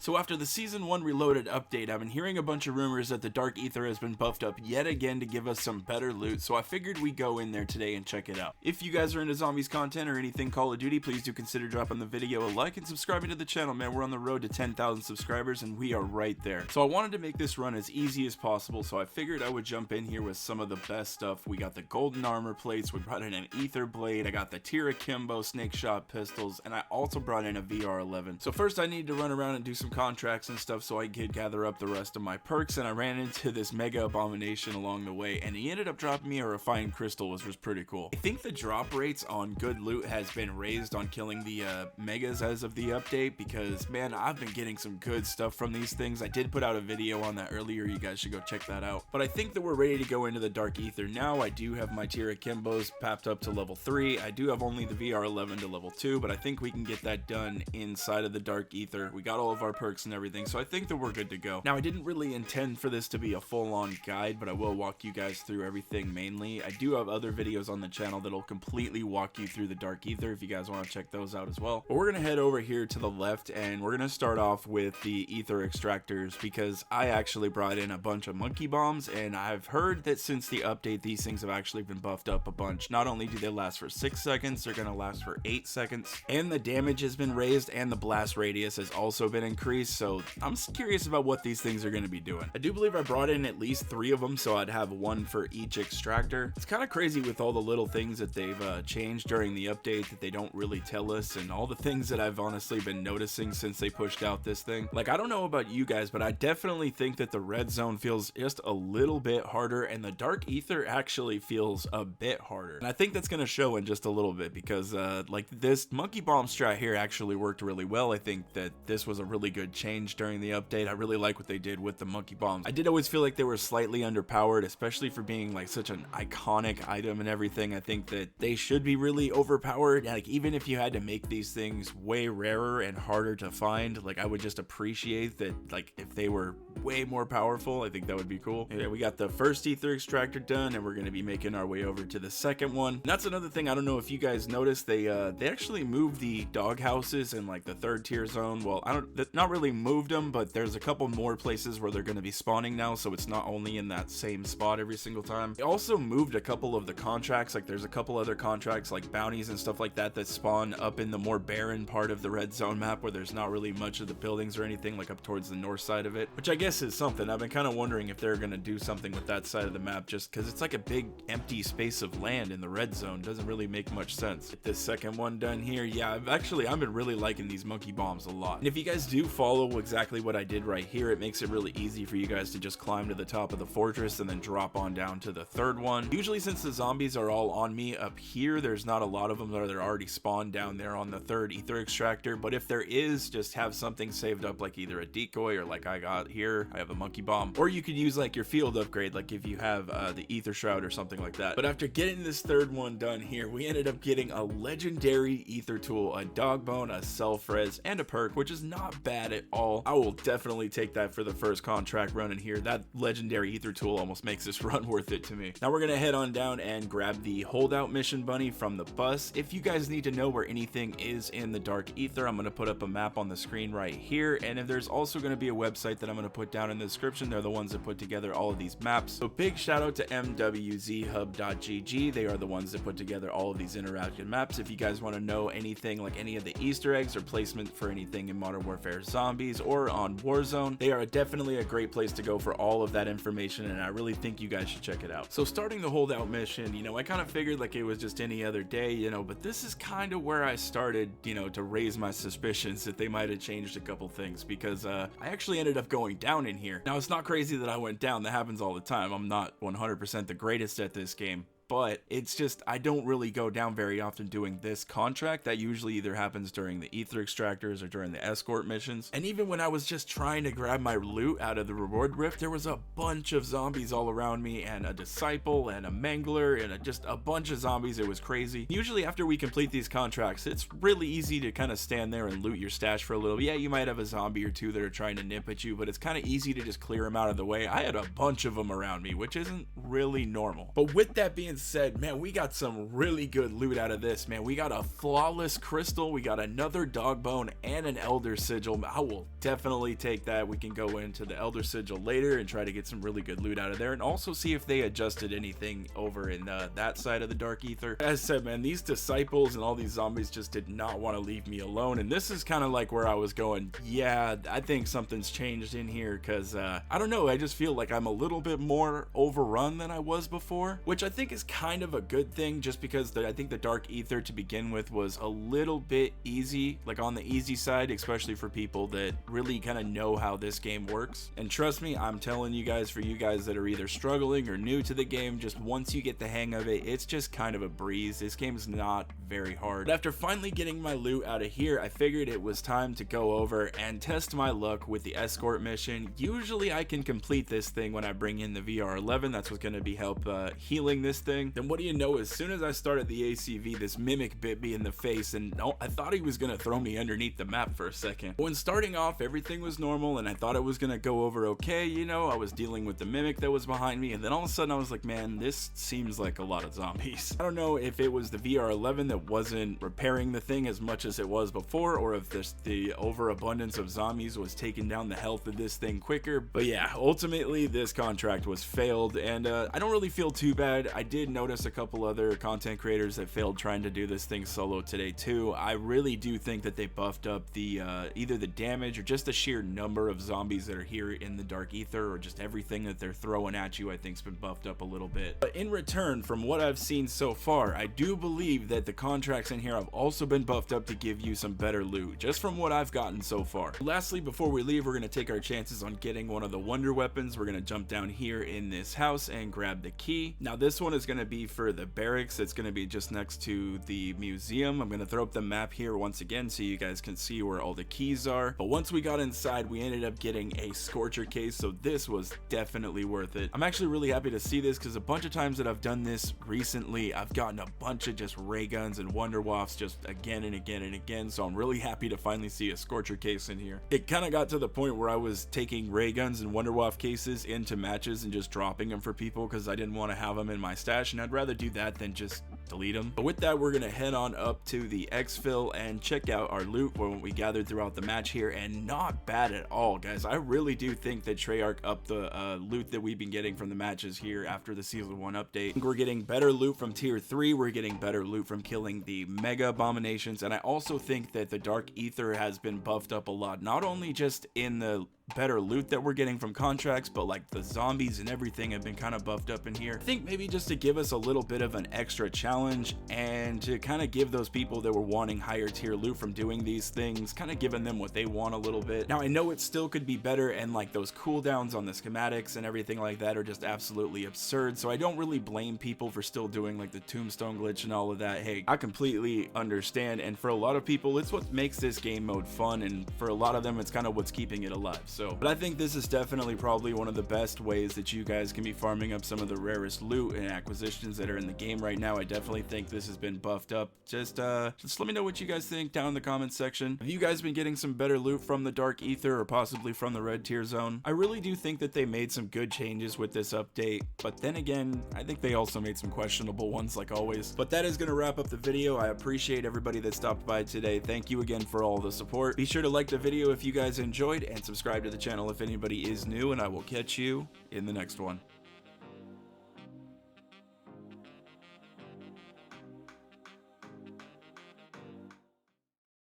So after the Season 1 Reloaded update, I've been hearing a bunch of rumors that the Dark Aether has been buffed up yet again to give us some better loot, so I figured we'd go in there today and check it out. If you guys are into zombies content or anything Call of Duty, please do consider dropping the video a like and subscribing to the channel, man. We're on the road to 10,000 subscribers and we are right there. So I wanted to make this run as easy as possible, so I figured I would jump in here with some of the best stuff. We got the golden armor plates, we brought in an ether blade, I got the tier akimbo snake shot pistols, and I also brought in a VR11. So first I need to run around and do some contracts and stuff so I could gather up the rest of my perks, and I ran into this mega abomination along the way, and he ended up dropping me a refined crystal, which was pretty cool. I think the drop rates on good loot has been raised on killing the megas as of the update, because man, I've been getting some good stuff from these things. I did put out a video on that earlier, you guys should go check that out. But I think that we're ready to go into the Dark Aether now. I do have my tier akimbos papped up to level 3. I do have only the VR11 to level 2, but I think we can get that done inside of the Dark Aether. We got all of our perks and everything, so I think that we're good to go. Now, I didn't really intend for this to be a full-on guide, but I will walk you guys through everything mainly. I do have other videos on the channel that'll completely walk you through the Dark Aether if you guys want to check those out as well. But we're gonna head over here to the left, and we're gonna start off with the ether extractors, because I actually brought in a bunch of monkey bombs, and I've heard that since the update, these things have actually been buffed up a bunch. Not only do they last for 6 seconds, they're gonna last for 8 seconds, and the damage has been raised, and the blast radius has also been increased, so I'm curious about what these things are going to be doing. I do believe I brought in at least 3 of them, so I'd have 1 for each extractor. It's kind of crazy with all the little things that they've changed during the update that they don't really tell us, and all the things that I've honestly been noticing since they pushed out this thing. Like, I don't know about you guys, but I definitely think that the red zone feels just a little bit harder, and the Dark Aether actually feels a bit harder. And I think that's going to show in just a little bit, because like this monkey bomb strat here actually worked really well. I think that this was a really good change during the update. I really like what they did with the monkey bombs. I did always feel like they were slightly underpowered, especially for being like such an iconic item and everything. I think that they should be really overpowered. Like, even if you had to make these things way rarer and harder to find, like, I would just appreciate that, like, if they were way more powerful. I think that would be cool. Yeah, we got the first ether extractor done, and we're going to be making our way over to the second one. And that's another thing, I don't know if you guys noticed, they actually moved the dog houses in like the 3rd tier zone. Well, not really moved them, but there's a couple more places where they're going to be spawning now, so it's not only in that same spot every single time. They also moved a couple of the contracts. Like, there's a couple other contracts like bounties and stuff like that that spawn up in the more barren part of the red zone map, where there's not really much of the buildings or anything, like up towards the north side of it, which I guess is something. I've been kind of wondering if they're going to do something with that side of the map, just because it's like a big empty space of land in the red zone. Doesn't really make much sense. Get this second one done here. Yeah, I've been really liking these monkey bombs a lot. And if you guys do follow exactly what I did right here, it makes it really easy for you guys to just climb to the top of the fortress and then drop on down to the 3rd one. Usually, since the zombies are all on me up here, there's not a lot of them that are already spawned down there on the 3rd ether extractor, but if there is, just have something saved up, like either a decoy or like I got here, I have a monkey bomb, or you could use like your field upgrade, like if you have the ether shroud or something like that. But after getting this 3rd one done here, we ended up getting a legendary ether tool, a dog bone, a self-res, and a perk, which is not bad at all. I will definitely take that for the first contract run in here. That legendary ether tool almost makes this run worth it to me. Now we're gonna head on down and grab the holdout mission bunny from the bus. If you guys need to know where anything is in the Dark Aether, I'm gonna put up a map on the screen right here, and if there's also gonna be a website that I'm gonna put down in the description. They're the ones that put together all of these maps. So big shout out to MWZHUB.gg. They are the ones that put together all of these interactive maps. If you guys want to know anything, like any of the Easter eggs or placement for anything in Modern Warfare Zombies or on Warzone, they are definitely a great place to go for all of that information, and I really think you guys should check it out. So starting the holdout mission, you know, I kind of figured like it was just any other day, you know, but this is kind of where I started, you know, to raise my suspicions that they might have changed a couple things, because I actually ended up going down in here. Now, it's not crazy that I went down. That happens all the time. I'm not 100% the greatest at this game, but it's just, I don't really go down very often doing this contract. That usually either happens during the ether extractors or during the escort missions. And even when I was just trying to grab my loot out of the reward rift, there was a bunch of zombies all around me, and a disciple and a mangler and just a bunch of zombies. It was crazy. Usually after we complete these contracts, it's really easy to kind of stand there and loot your stash for a little. Yeah, you might have a zombie or two that are trying to nip at you, but it's kind of easy to just clear them out of the way. I had a bunch of them around me, which isn't really normal. But with that being being said, man, we got some really good loot out of this, man. We got a flawless crystal, we got another dog bone, and an elder sigil. I will definitely take that. We can go into the elder sigil later and try to get some really good loot out of there, and also see if they adjusted anything over in that side of the Dark Aether. As I said, man, these disciples and all these zombies just did not want to leave me alone, and this is kind of like where I was going, yeah, I think something's changed in here, because I don't know, I just feel like I'm a little bit more overrun than I was before, which I think is kind of a good thing, just because I think the Dark Aether to begin with was a little bit easy, like on the easy side, especially for people that really kind of know how this game works. And trust me, I'm telling you guys, for you guys that are either struggling or new to the game, just once you get the hang of it, it's just kind of a breeze. This game's not very hard. But after finally getting my loot out of here, I figured it was time to go over and test my luck with the escort mission. Usually I can complete this thing when I bring in the VR11. That's what's going to be help healing this thing. Then what do you know, as soon as I started the ACV, this mimic bit me in the face, and I thought he was going to throw me underneath the map for a second. When starting off, everything was normal and I thought it was going to go over okay, you know, I was dealing with the mimic that was behind me, and then all of a sudden I was like, man, this seems like a lot of zombies. I don't know if it was the VR11 that wasn't repairing the thing as much as it was before, or if the overabundance of zombies was taking down the health of this thing quicker, but yeah, ultimately this contract was failed, and I don't really feel too bad. I did notice a couple other content creators that failed trying to do this thing solo today too. I really do think that they buffed up the either the damage or just the sheer number of zombies that are here in the Dark Aether, or just everything that they're throwing at you, I think's been buffed up a little bit. But in return, from what I've seen so far, I do believe that the contracts in here have also been buffed up to give you some better loot, just from what I've gotten so far. Lastly, before we leave, we're going to take our chances on getting one of the wonder weapons. We're going to jump down here in this house and grab the key. Now this one is going to be for the barracks. It's going to be just next to the museum. I'm going to throw up the map here once again so you guys can see where all the keys are. But once we got inside, we ended up getting a scorcher case, so this was definitely worth it. I'm actually really happy to see this, because a bunch of times that I've done this recently, I've gotten a bunch of just ray guns and wonder wafts just again and again and again, so I'm really happy to finally see a scorcher case in here. It kind of got to the point where I was taking ray guns and wonder waft cases into matches and just dropping them for people because I didn't want to have them in my stash, and I'd rather do that than just delete them. But with that, we're gonna head on up to the exfil and check out our loot for what we gathered throughout the match here, and not bad at all, guys. I really do think that Treyarch upped the loot that we've been getting from the matches here after the season 1 update. We're getting better loot from tier 3, we're getting better loot from killing the mega abominations, and I also think that the Dark Aether has been buffed up a lot, not only just in the better loot that we're getting from contracts, but like the zombies and everything have been kind of buffed up in here. I think maybe just to give us a little bit of an extra challenge, and to kind of give those people that were wanting higher tier loot from doing these things, kind of giving them what they want a little bit. Now I know it still could be better, and like those cooldowns on the schematics and everything like that are just absolutely absurd, so I don't really blame people for still doing like the tombstone glitch and all of that. Hey, I completely understand, and for a lot of people it's what makes this game mode fun, and for a lot of them it's kind of what's keeping it alive. But I think this is definitely probably one of the best ways that you guys can be farming up some of the rarest loot and acquisitions that are in the game right now. I definitely think this has been buffed up. Just let me know what you guys think down in the comments section. Have you guys been getting some better loot from the Dark Aether, or possibly from the red tier zone? I really do think that they made some good changes with this update, but then again, I think they also made some questionable ones like always. But that is going to wrap up the video. I appreciate everybody that stopped by today. Thank you again for all the support. Be sure to like the video if you guys enjoyed, and subscribe to the channel if anybody is new, and I will catch you in the next one.